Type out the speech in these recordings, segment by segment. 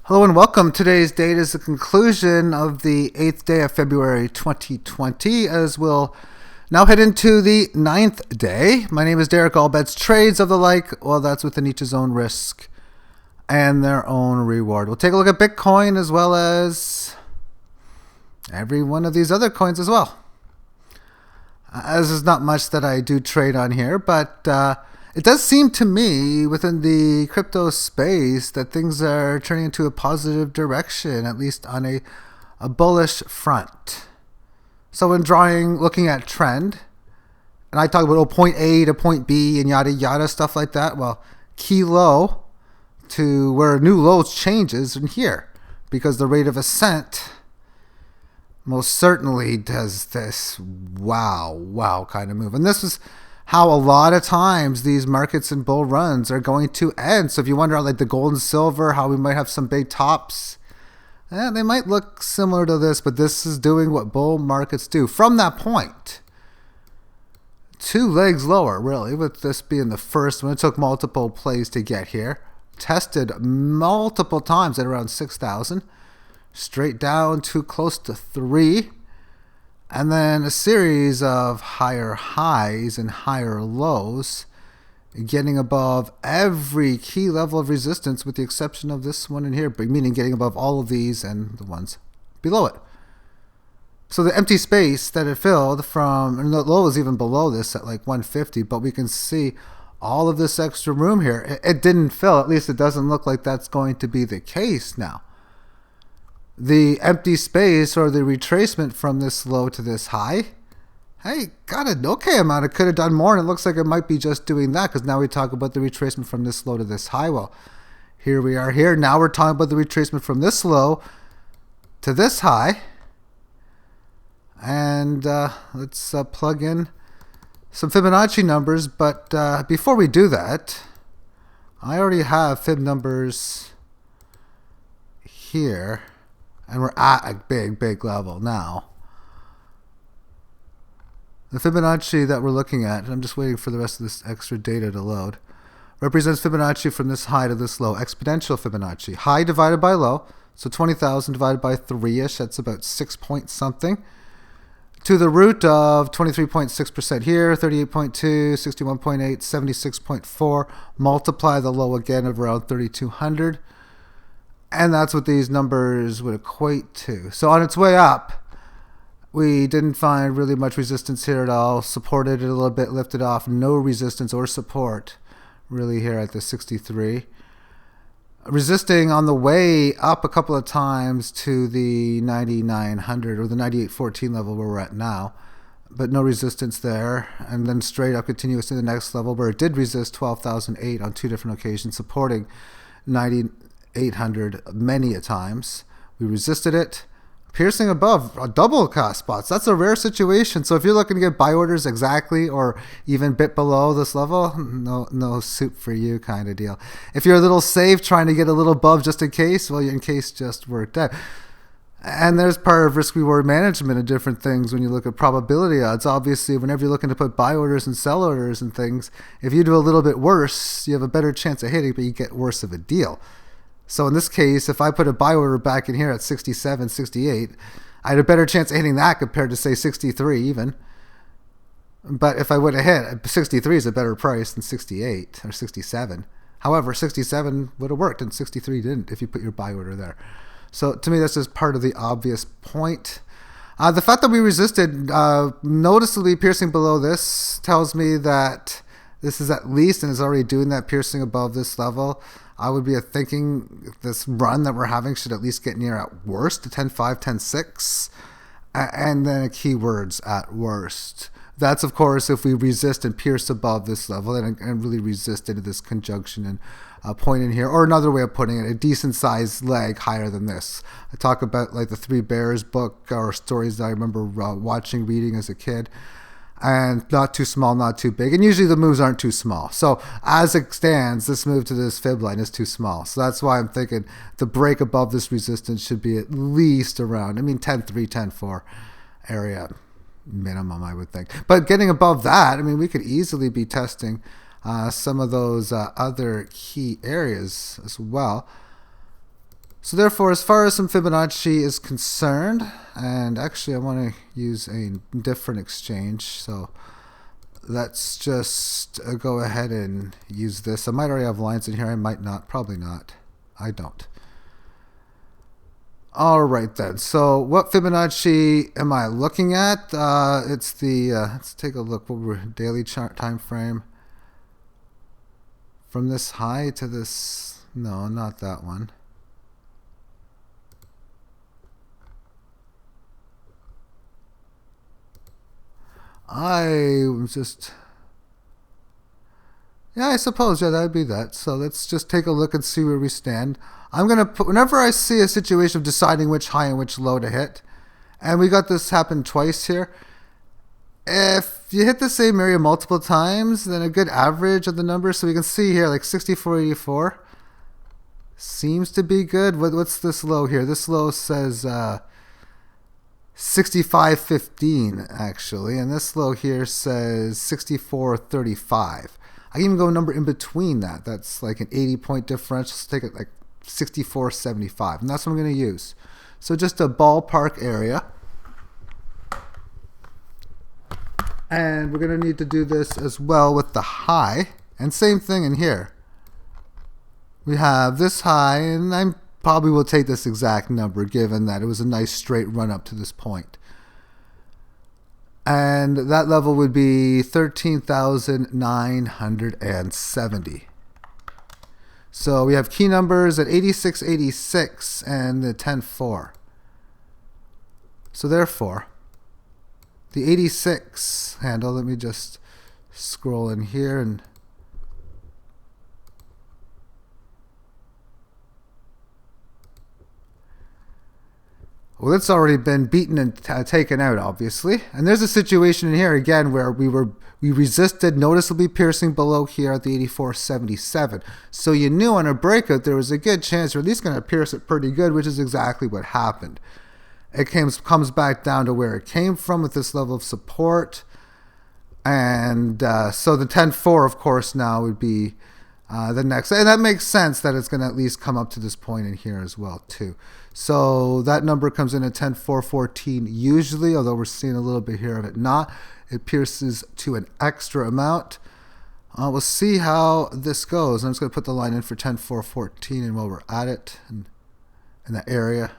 Hello and welcome. Today's date is the conclusion of the 8th day of February 2020, as we'll now head into the 9th day. My name is Derek. All bets, trades of the like, well, that's within each's own risk and their own reward. We'll take a look at Bitcoin as well as every one of these other coins as well. As there's not much that I do trade on here, but it does seem to me within the crypto space that things are turning into a positive direction, at least on a bullish front. So when looking at trend, and I talk about point A to point B and yada yada, stuff like that, well, key low to where new lows changes in here, because the rate of ascent most certainly does this wow kind of move. And this is how a lot of times these markets and bull runs are going to end. So if you wonder, like the gold and silver, how we might have some big tops, they might look similar to this, but this is doing what bull markets do. From that point, two legs lower, really, with this being the first one. It took multiple plays to get here. Tested multiple times at around 6,000. Straight down to close to 3. And then a series of higher highs and higher lows, getting above every key level of resistance with the exception of this one in here, meaning getting above all of these and the ones below it. So the empty space that it filled from, and the low is even below this at like 150, but we can see all of this extra room here. It didn't fill, at least it doesn't look like that's going to be the case now. The empty space or the retracement from this low to this high, hey, got an okay amount. It could have done more, and it looks like it might be just doing that, because now we talk about the retracement from this low to this high. Well, here we are here. Now we're talking about the retracement from this low to this high. And let's plug in some Fibonacci numbers. But before we do that, I already have Fib numbers here. And we're at a big level now. The Fibonacci that we're looking at, I'm just waiting for the rest of this extra data to load, represents Fibonacci from this high to this low, exponential Fibonacci. High divided by low, so 20,000 divided by 3-ish, that's about 6 point something. To the root of 23.6% here, 38.2, 61.8, 76.4. Multiply the low again of around 3,200. And that's what these numbers would equate to. So on its way up, we didn't find really much resistance here at all. Supported it a little bit, lifted off. No resistance or support really here at the 63. Resisting on the way up a couple of times to the 9,900 or the 98.14 level where we're at now. But no resistance there. And then straight up continuous to the next level where it did resist 12,008 on 2 different occasions, supporting 9,800 many a times. We resisted it, piercing above a double cost spots. That's a rare situation. So if you're looking to get buy orders exactly or even a bit below this level, no soup for you kind of deal. If you're a little safe trying to get a little above just in case, well, your in case just worked out. And there's part of risk reward management and different things when you look at probability odds. Obviously, whenever you're looking to put buy orders and sell orders and things, if you do a little bit worse, you have a better chance of hitting, but you get worse of a deal. So in this case, if I put a buy order back in here at 67, 68, I had a better chance of hitting that compared to, say, 63 even. But if I would have hit, 63 is a better price than 68 or 67. However, 67 would have worked and 63 didn't if you put your buy order there. So to me, that's just part of the obvious point. The fact that we resisted noticeably piercing below this tells me that this is at least, and is already doing that, piercing above this level. I would be thinking this run that we're having should at least get near at worst to 10.5, 10.6, and then keywords at worst. That's, of course, if we resist and pierce above this level and really resist into this conjunction and point in here. Or another way of putting it, a decent-sized leg higher than this. I talk about like the Three Bears book or stories that I remember reading as a kid. And not too small, not too big. And usually the moves aren't too small. So as it stands, this move to this fib line is too small. So that's why I'm thinking the break above this resistance should be at least around, 10.3, 10.4 area minimum, I would think. But getting above that, we could easily be testing some of those other key areas as well. So therefore, as far as some Fibonacci is concerned, and actually I want to use a different exchange, so let's just go ahead and use this. I might already have lines in here, I might not, probably not. I don't. Alright then, so what Fibonacci am I looking at? It's the, let's take a look, what we're daily chart time frame. From this high to this, no, not that one. I suppose, yeah, that'd be that. So let's just take a look and see where we stand. I'm going to put, whenever I see a situation of deciding which high and which low to hit, and we got this happen twice here, if you hit the same area multiple times, then a good average of the numbers, so we can see here, like 64.84 seems to be good. What's this low here? This low says 65.15 actually, and this low here says 64.35. I can even go a number in between that. That's like an 80-point differential. Let's take it like 64.75, and that's what I'm going to use. So just a ballpark area. And we're going to need to do this as well with the high, and same thing in here. We have this high, and I probably will take this exact number given that it was a nice straight run up to this point. And that level would be 13,970. So we have key numbers at 8686 and the 10.4. So therefore, the 86 handle, let me just scroll in here and well, it's already been beaten and taken out, obviously. And there's a situation in here again where we resisted, noticeably piercing below here at the 84.77. So you knew on a breakout there was a good chance you're at least going to pierce it pretty good, which is exactly what happened. It comes back down to where it came from with this level of support. And so the 10.4, of course, now would be the next. And that makes sense that it's going to at least come up to this point in here as well, too. So that number comes in at 10.414 usually, although we're seeing a little bit here of it not. It pierces to an extra amount. We'll see how this goes. I'm just going to put the line in for 10.414, and while we're at it, in that area,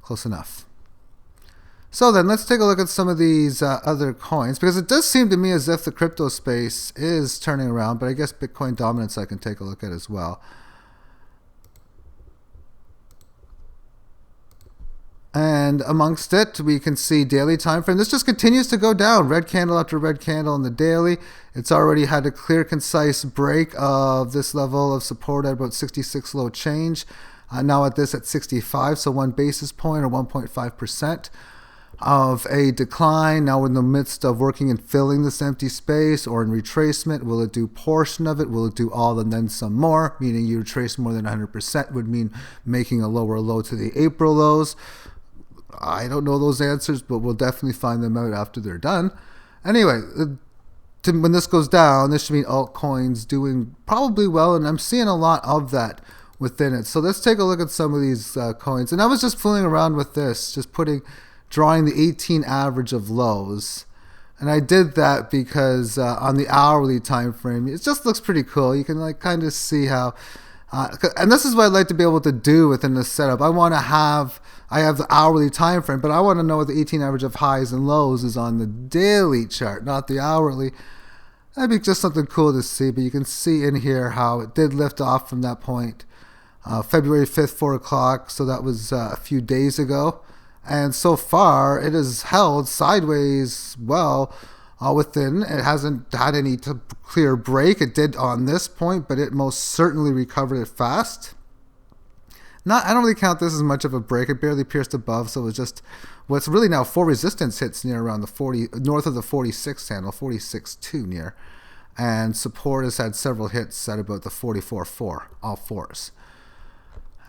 close enough. So then let's take a look at some of these other coins, because it does seem to me as if the crypto space is turning around, but I guess Bitcoin dominance I can take a look at as well. And amongst it, we can see daily time frame. This just continues to go down, red candle after red candle in the daily. It's already had a clear, concise break of this level of support at about 66 low change. Now at this at 65, so 1 basis point or 1.5% of a decline. Now we're in the midst of working and filling this empty space, or in retracement. Will it do portion of it? Will it do all and then some more? Meaning you retrace more than 100% would mean making a lower low to the April lows. I don't know those answers, but we'll definitely find them out after they're done. Anyway, when this goes down, this should mean altcoins doing probably well, and I'm seeing a lot of that within it. So let's take a look at some of these coins. And I was just fooling around with this, just drawing the 18 average of lows. And I did that because on the hourly time frame, it just looks pretty cool. You can like kind of see how, and this is what I'd like to be able to do within this setup. I have the hourly time frame, but I want to know what the 18 average of highs and lows is on the daily chart, not the hourly. That'd be just something cool to see, but you can see in here how it did lift off from that point. February 5th, 4 o'clock, so that was a few days ago. And so far, it has held sideways well within. It hasn't had any clear break. It did on this point, but it most certainly recovered it fast. I don't really count this as much of a break. It barely pierced above, so it was just what's really now 4 resistance hits near around the 40, north of the 46 handle, 46.2 near. And support has had several hits at about the 44.4, all fours.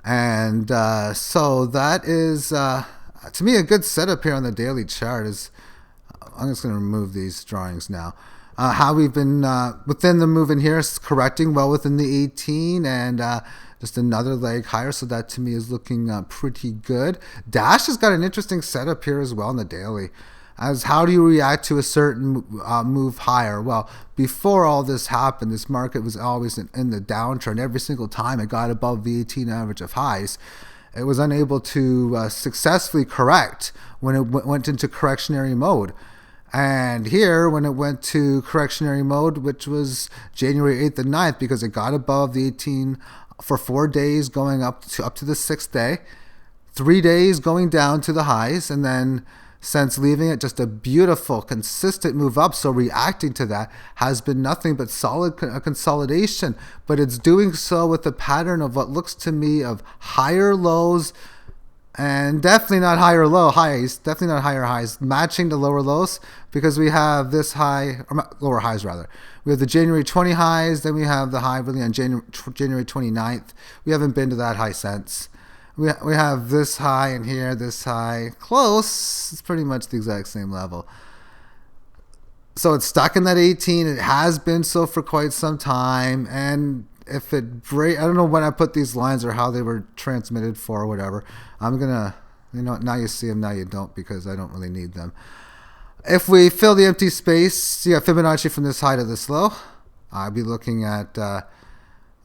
And so that is, to me, a good setup here on the daily chart. I'm just going to remove these drawings now. How we've been within the move in here is correcting well within the 18 and just another leg higher. So that to me is looking pretty good. Dash has got an interesting setup here as well on the daily. As how do you react to a certain move higher? Well, before all this happened, this market was always in the downtrend. Every single time it got above the 18 average of highs, it was unable to successfully correct when it went into correctionary mode. And here, when it went to correctionary mode, which was January 8th and 9th, because it got above the 18 for 4 days, going up to the 6th day, 3 days going down to the highs, and then since leaving it, just a beautiful, consistent move up. So reacting to that has been nothing but solid consolidation, but it's doing so with a pattern of what looks to me of higher lows and definitely not higher low highs, definitely not higher highs, matching the lower lows, because we have this high, or lower highs rather. We have the January 20 highs, then we have the high really on January 29th. We haven't been to that high since. We have this high in here, this high, close. It's pretty much the exact same level. So it's stuck in that 18. It has been so for quite some time. And if it break, I don't know when I put these lines or how they were transmitted for or whatever. I'm going to, now you see them, now you don't, because I don't really need them. If we fill the empty space, you got Fibonacci from this high to this low. I'd be looking at,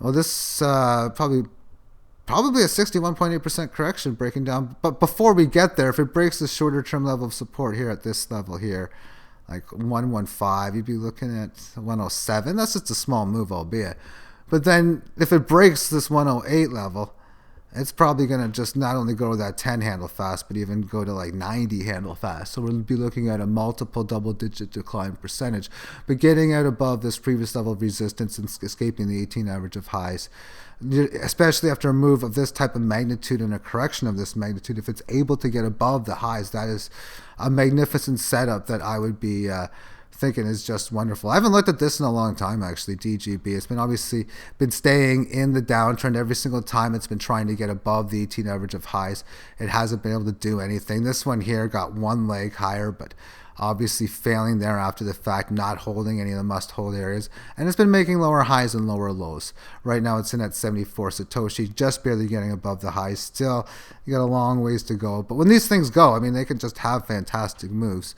this probably a 61.8% correction breaking down. But before we get there, if it breaks the shorter term level of support here at this level here, like 115, you'd be looking at 107. That's just a small move, albeit. But then if it breaks this 108 level, it's probably going to just not only go to that 10 handle fast, but even go to like 90 handle fast. So we'll be looking at a multiple double-digit decline percentage. But getting out above this previous level of resistance and escaping the 18 average of highs, especially after a move of this type of magnitude and a correction of this magnitude, if it's able to get above the highs, that is a magnificent setup that I would be thinking is just wonderful. I haven't looked at this in a long time, actually, DGB. It's been obviously been staying in the downtrend every single time it's been trying to get above the 18 average of highs. It hasn't been able to do anything. This one here got one leg higher, but obviously failing there after the fact, not holding any of the must-hold areas. And it's been making lower highs and lower lows. Right now it's in at 74 Satoshi, just barely getting above the highs. Still, you got a long ways to go. But when these things go, I mean, they can just have fantastic moves.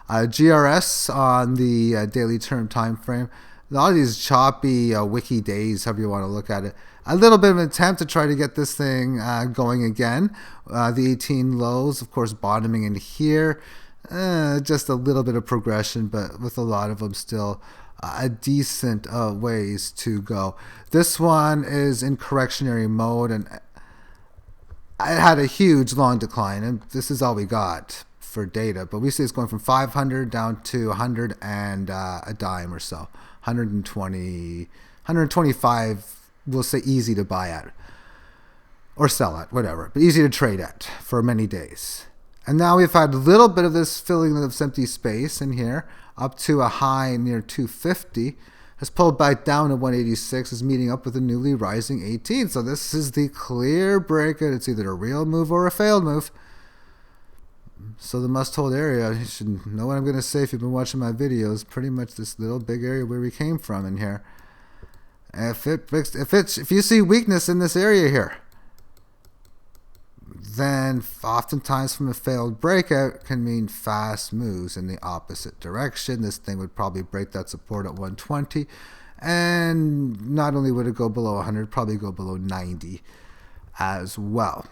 GRS on the daily term time frame. A lot of these choppy wiki days, however you want to look at it. A little bit of an attempt to try to get this thing going again. The 18 lows, of course, bottoming in here. Just a little bit of progression, but with a lot of them still a decent ways to go. This one is in correctionary mode, and it had a huge long decline, and this is all we got for data, but we see it's going from 500 down to 100 and a dime or so. 125, we'll say easy to buy at or sell at, whatever, but easy to trade at for many days. And now we've had a little bit of this filling of this empty space in here up to a high near 250, has pulled back down to 186, is meeting up with a newly rising 18. So this is the clear breakout. It's either a real move or a failed move. So the must-hold area, you should know what I'm going to say if you've been watching my videos, pretty much this little big area where we came from in here. If you see weakness in this area here, then oftentimes from a failed breakout can mean fast moves in the opposite direction. This thing would probably break that support at 120, and not only would it go below 100, probably go below 90 as well.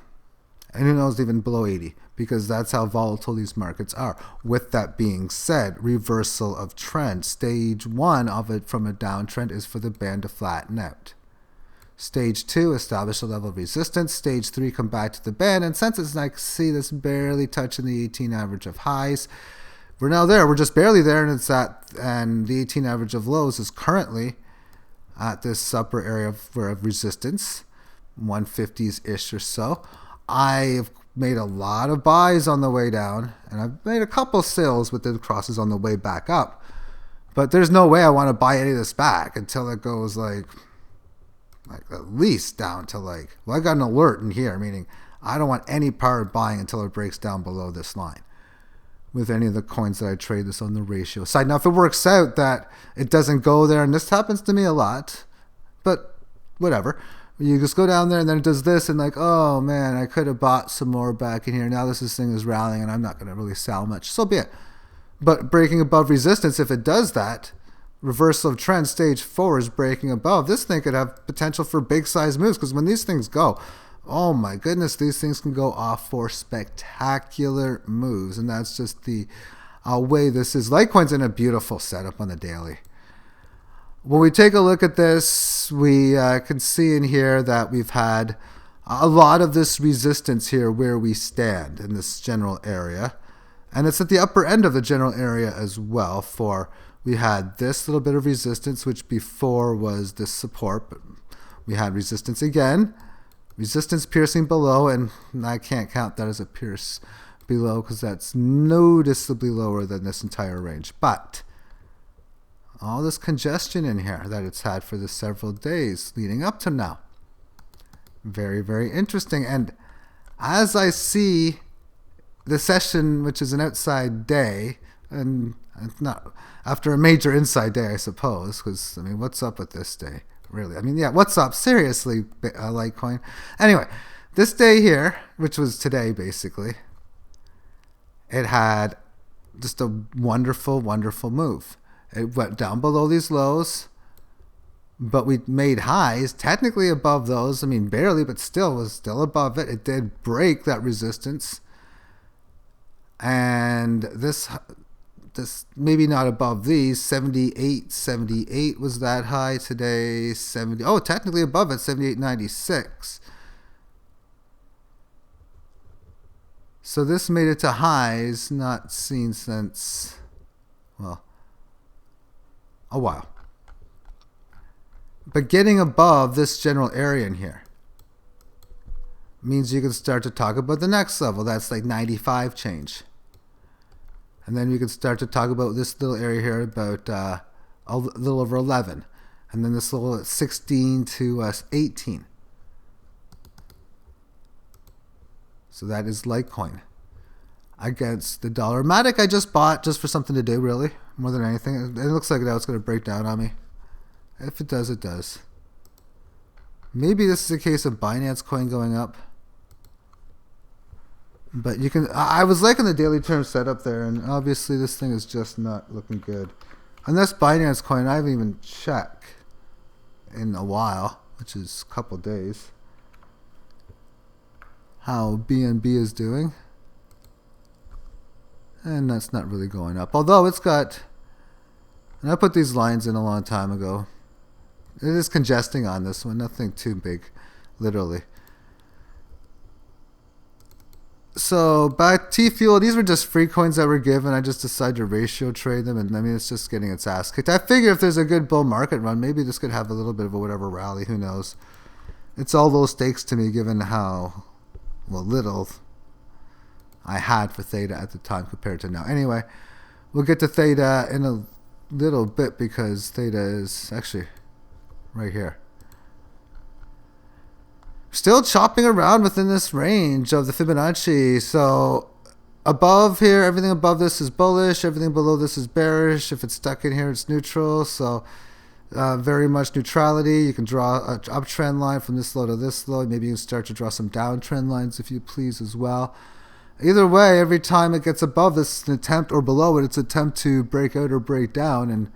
And who knows, even below 80, because that's how volatile these markets are. With that being said, reversal of trend. Stage 1 of it from a downtrend is for the band to flatten out. Stage 2, establish a level of resistance. Stage 3, come back to the band. And since it's like, see this barely touching the 18 average of highs, we're now there. We're just barely there, and it's at, and the 18 average of lows is currently at this upper area of resistance, 150s-ish or so. I've made a lot of buys on the way down, and I've made a couple sales with the crosses on the way back up. But there's no way I want to buy any of this back until it goes like at least down to like, well, I got an alert in here, meaning I don't want any part of buying until it breaks down below this line with any of the coins that I trade this on the ratio side. Now, if it works out that it doesn't go there, and this happens to me a lot, but whatever. You just go down there and then it does this and like, oh man, I could have bought some more back in here. Now this thing is rallying and I'm not going to really sell much. So be it. But breaking above resistance, if it does that, reversal of trend, stage 4 is breaking above. This thing could have potential for big size moves, because when these things go, oh my goodness, these things can go off for spectacular moves. And that's just the way this is. Litecoin's in a beautiful setup on the daily. When we take a look at this, we can see in here that we've had a lot of this resistance here where we stand in this general area. And it's at the upper end of the general area as well. For we had this little bit of resistance, which before was this support. But we had resistance again. Resistance piercing below, and I can't count that as a pierce below because that's noticeably lower than this entire range. But all this congestion in here that it's had for the several days leading up to now. Very, very interesting. And as I see the session, which is an outside day, and it's not after a major inside day, I suppose, because, I mean, what's up with this day? Really? I mean, yeah, what's up? Seriously, Litecoin. Anyway, this day here, which was today, basically, it had just a wonderful, wonderful move. It went down below these lows, but we made highs technically above those. I mean, barely, but still was still above it. It did break that resistance. And this maybe not above these. 78 was that high today. Technically above it, 78.96. So this made it to highs not seen since, well, a while. But getting above this general area in here means you can start to talk about the next level. That's like 95 change. And then you can start to talk about this little area here about a little over 11. And then this little 16 to 18. So that is Litecoin against the dollar. Matic I just bought just for something to do, really, more than anything. It looks like now it's going to break down on me. If it does, it does. Maybe this is a case of Binance coin going up. But you can, I was liking the daily term setup there, and obviously this thing is just not looking good. Unless Binance coin, I haven't even checked in a while, which is a couple days, how BNB is doing. And that's not really going up. Although it's got, and I put these lines in a long time ago. It is congesting on this one, nothing too big, literally. So back T-Fuel, these were just free coins that were given. I just decided to ratio trade them, and I mean, it's just getting its ass kicked. I figure if there's a good bull market run, maybe this could have a little bit of a whatever rally, who knows. It's all low stakes to me given how, well, little I had for Theta at the time compared to now. Anyway, we'll get to Theta in a little bit because Theta is actually right here. Still chopping around within this range of the Fibonacci. So above here, everything above this is bullish. Everything below this is bearish. If it's stuck in here, it's neutral. So very much neutrality. You can draw an uptrend line from this low to this low. Maybe you can start to draw some downtrend lines if you please as well. Either way, every time it gets above this, it's an attempt, or below it, it's an attempt to break out or break down. And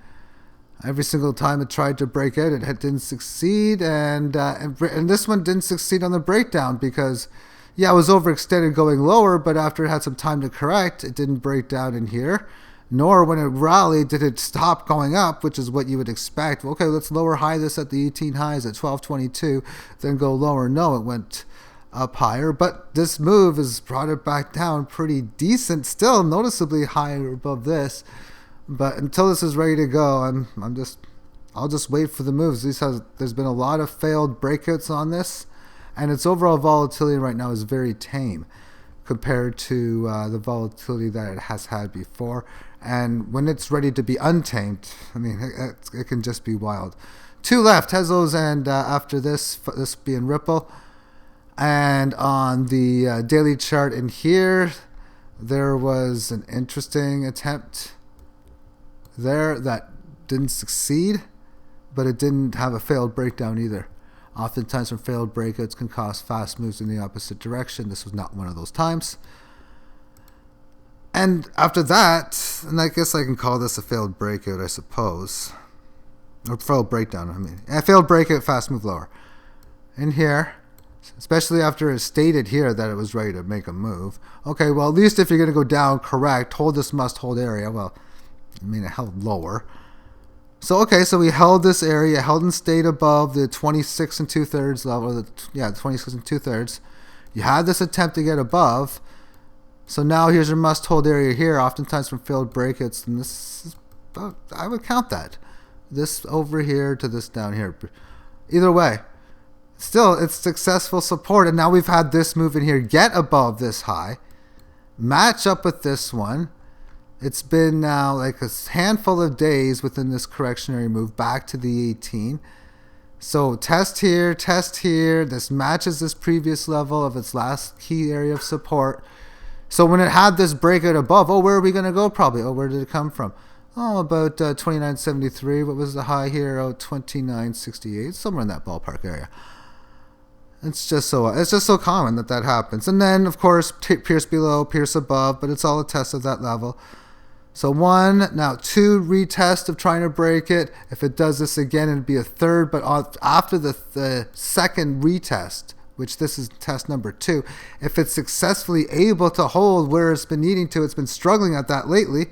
every single time it tried to break out, it didn't succeed. And this one didn't succeed on the breakdown because, yeah, it was overextended going lower, but after it had some time to correct, it didn't break down in here. Nor when it rallied did it stop going up, which is what you would expect. Okay, let's lower high this at the 18 highs at 1222, then go lower. No, it went up higher, but this move has brought it back down pretty decent, still noticeably higher above this. But until this is ready to go, I'll just wait for the moves. There's been a lot of failed breakouts on this, and its overall volatility right now is very tame compared to the volatility that it has had before. And when it's ready to be untamed, I mean, it can just be wild. Two left, Tezos, and after this being Ripple. And on the daily chart in here, there was an interesting attempt there that didn't succeed, but it didn't have a failed breakdown either. Oftentimes from failed breakouts can cause fast moves in the opposite direction. This was not one of those times. And after that, and I guess I can call this a failed breakout, I suppose. Or failed breakdown, I mean. A failed breakout, fast move lower. In here, especially after it stated here that it was ready to make a move. Okay, well, at least if you're going to go down, correct, hold this must-hold area. Well, I mean, it held lower. So, okay, so we held this area, held and stayed above the 26 and 2/3 level. The 26 and 2/3. You had this attempt to get above. So now here's your must-hold area here, oftentimes from failed breakouts. And this is about, I would count that. This over here to this down here. Either way, still, it's successful support. And now we've had this move in here get above this high, match up with this one. It's been now like a handful of days within this correctionary move back to the 18. So test here. This matches this previous level of its last key area of support. So when it had this breakout above, where are we going to go probably? Where did it come from? About 29.73. What was the high here? 29.68. Somewhere in that ballpark area. It's just so common that happens. And then, of course, pierce below, pierce above, but it's all a test of that level. So 1, now 2, retest of trying to break it. If it does this again, it'd be a third. But after the second retest, which this is test number 2, if it's successfully able to hold where it's been needing to, it's been struggling at that lately.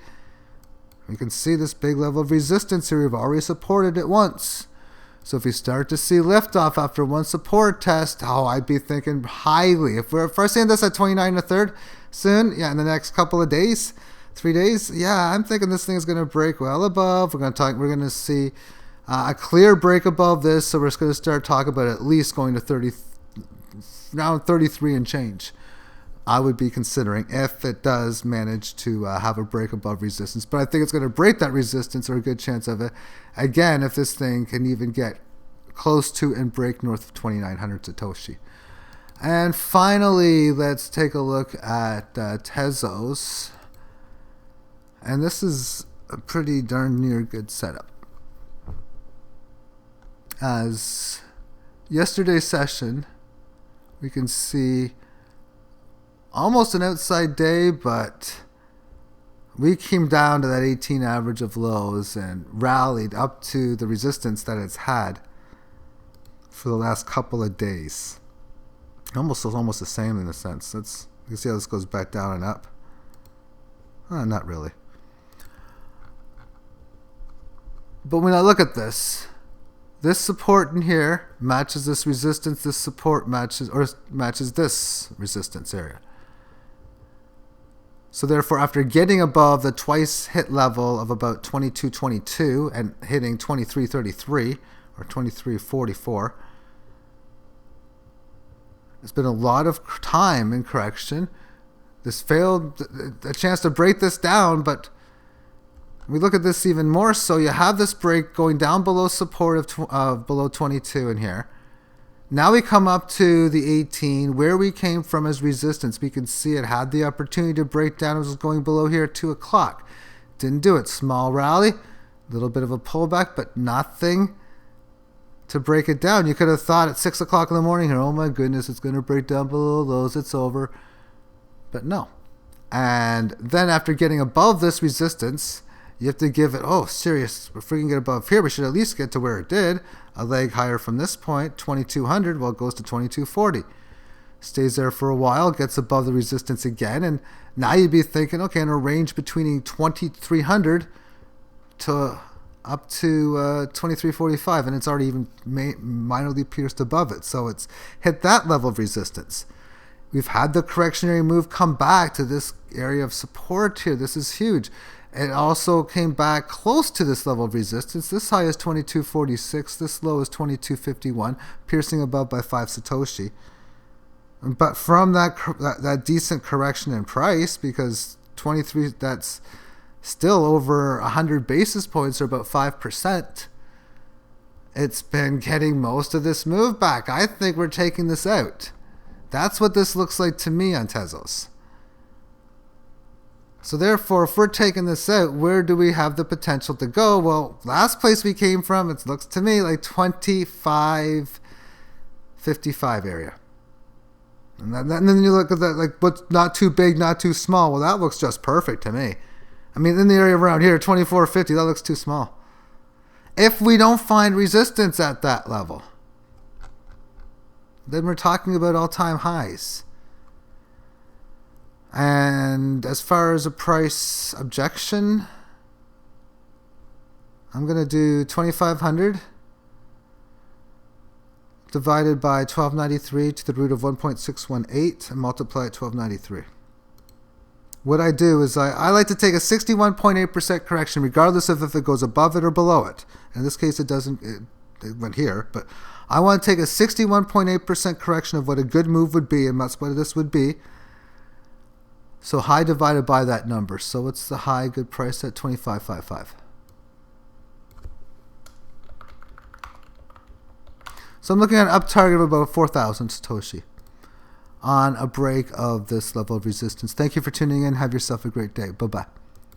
You can see this big level of resistance here. We've already supported it once. So if we start to see liftoff after one support test, I'd be thinking highly. If we're seeing this at 29 1/3 soon, in the next couple of days, 3 days, I'm thinking this thing is going to break well above. We're going to see a clear break above this. So we're just going to start talking about at least going to 30, around 33 and change. I would be considering if it does manage to have a break above resistance. But I think it's going to break that resistance, or a good chance of it. Again, if this thing can even get close to and break north of 2,900 Satoshi. And finally, let's take a look at Tezos. And this is a pretty darn near good setup. As yesterday's session, we can see almost an outside day, but we came down to that 18 average of lows and rallied up to the resistance that it's had for the last couple of days. Almost the same in a sense. You can see how this goes back down and up. Not really. But when I look at this support in here matches this resistance. This support matches this resistance area. So therefore, after getting above the twice hit level of about 22.22 and hitting 23.33 or 23.44, it's been a lot of time in correction. This failed a chance to break this down, but we look at this even more so. You have this break going down below support of below 22 in here. Now we come up to the 18, where we came from as resistance. We can see it had the opportunity to break down. It was going below here at 2 o'clock. Didn't do it. Small rally, a little bit of a pullback, but nothing to break it down. You could have thought at 6 o'clock in the morning here, oh my goodness, it's going to break down below those. It's over. But no. And then after getting above this resistance, you have to give it, serious, if we can get above here, we should at least get to where it did. A leg higher from this point, 2200, it goes to 2240. Stays there for a while, gets above the resistance again, and now you'd be thinking, okay, in a range between 2300 to up to 2345, and it's already even minorly pierced above it. So it's hit that level of resistance. We've had the correctionary move come back to this area of support here. This is huge. It also came back close to this level of resistance. This high is 22.46. This low is 22.51, piercing above by 5 Satoshi. But from that decent correction in price, because 23, that's still over 100 basis points, or about 5%, it's been getting most of this move back. I think we're taking this out. That's what this looks like to me on Tezos. So therefore, if we're taking this out, where do we have the potential to go? Well, last place we came from, it looks to me like 25 55 area. And then you look at that, like, what's not too big, not too small. Well, that looks just perfect to me. I mean, in the area around here, 24.50, that looks too small. If we don't find resistance at that level, then we're talking about all-time highs. And as far as a price objection, I'm going to do 2,500 divided by 1293 to the root of 1.618 and multiply it 1293. What I do is I like to take a 61.8% correction regardless of if it goes above it or below it. In this case it went here, but I want to take a 61.8% correction of what a good move would be, and that's what this would be. So high divided by that number. So what's the high good price at 25.55? So I'm looking at an up target of about 4,000 Satoshi on a break of this level of resistance. Thank you for tuning in. Have yourself a great day. Bye-bye.